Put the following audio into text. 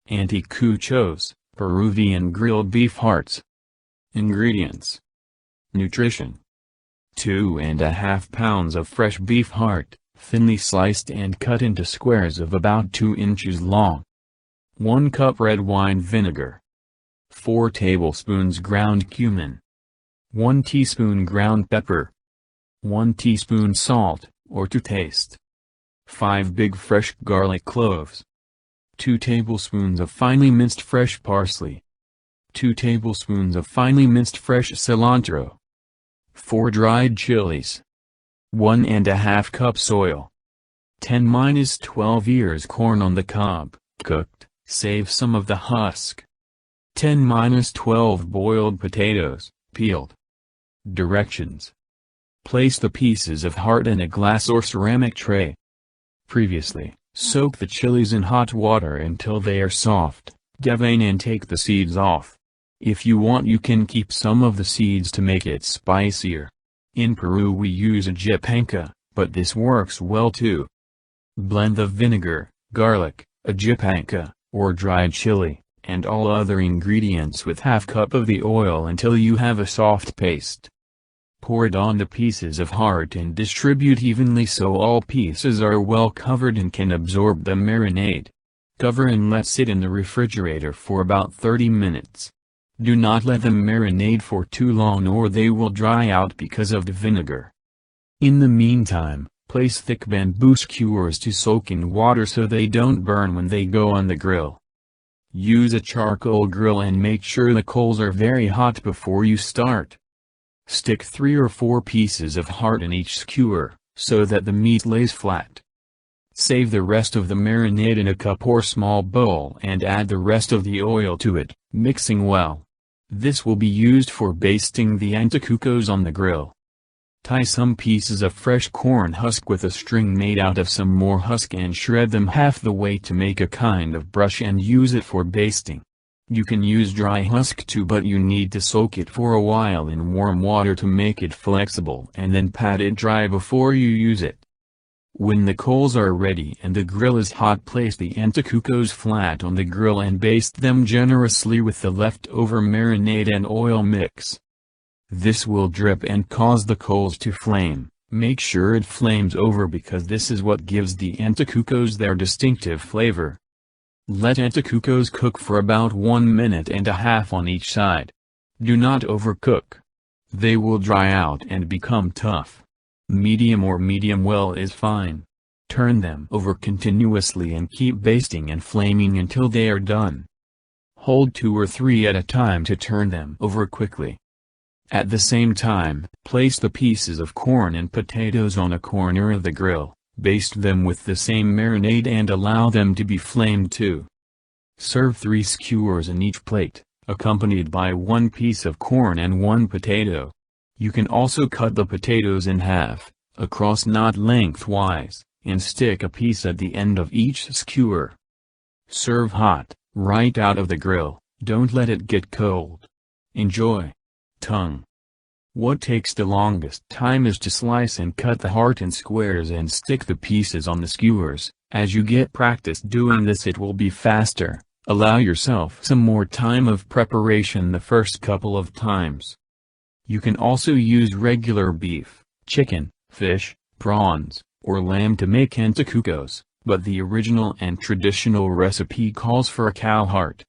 Anticuchos Peruvian grilled beef hearts. Ingredients. Nutrition. 2½ pounds of fresh beef heart, thinly sliced and cut into squares of about 2 inches long. 1 cup red wine vinegar. 4 tablespoons ground cumin. 1 teaspoon ground pepper. 1 teaspoon salt, or to taste. 5 big fresh garlic cloves. 2 tablespoons of finely minced fresh parsley. 2 tablespoons of finely minced fresh cilantro. 4 dried chilies. 1½ cups oil. 10-12 ears corn on the cob, cooked, save some of the husk. 10-12 boiled potatoes, peeled. Directions. Place the pieces of heart in a glass or ceramic tray. Previously, soak the chilies in hot water until they are soft, devein and take the seeds off. If you want you can keep some of the seeds to make it spicier. In Peru we use a panca, but this works well too. Blend the vinegar, garlic, a panca, or dried chili, and all other ingredients with ½ cup of the oil until you have a soft paste. Pour it on the pieces of heart and distribute evenly so all pieces are well covered and can absorb the marinade. Cover and let sit in the refrigerator for about 30 minutes. Do not let them marinate for too long or they will dry out because of the vinegar. In the meantime, place thick bamboo skewers to soak in water so they don't burn when they go on the grill. Use a charcoal grill and make sure the coals are very hot before you start. Stick 3 or 4 pieces of heart in each skewer, so that the meat lays flat. Save the rest of the marinade in a cup or small bowl and add the rest of the oil to it, mixing well. This will be used for basting the anticuchos on the grill. Tie some pieces of fresh corn husk with a string made out of some more husk and shred them half the way to make a kind of brush and use it for basting. You can use dry husk too, but you need to soak it for a while in warm water to make it flexible and then pat it dry before you use it. When the coals are ready and the grill is hot, place the anticuchos flat on the grill and baste them generously with the leftover marinade and oil mix. This will drip and cause the coals to flame. Make sure it flames over because this is what gives the anticuchos their distinctive flavor. Let anticuchos cook for about 1.5 minutes on each side. Do not overcook. They will dry out and become tough. Medium or medium well is fine. Turn them over continuously and keep basting and flaming until they are done. Hold 2 or 3 at a time to turn them over quickly. At the same time, place the pieces of corn and potatoes on a corner of the grill. Baste them with the same marinade and allow them to be flamed too. Serve 3 skewers in each plate, accompanied by 1 piece of corn and 1 potato. You can also cut the potatoes in half, across not lengthwise, and stick a piece at the end of each skewer. Serve hot, right out of the grill, don't let it get cold. Enjoy. Tongue. What takes the longest time is to slice and cut the heart in squares and stick the pieces on the skewers. As you get practice doing this it will be faster. Allow yourself some more time of preparation the first couple of times. You can also use regular beef, chicken, fish, prawns, or lamb to make anticuchos, but the original and traditional recipe calls for a cow heart.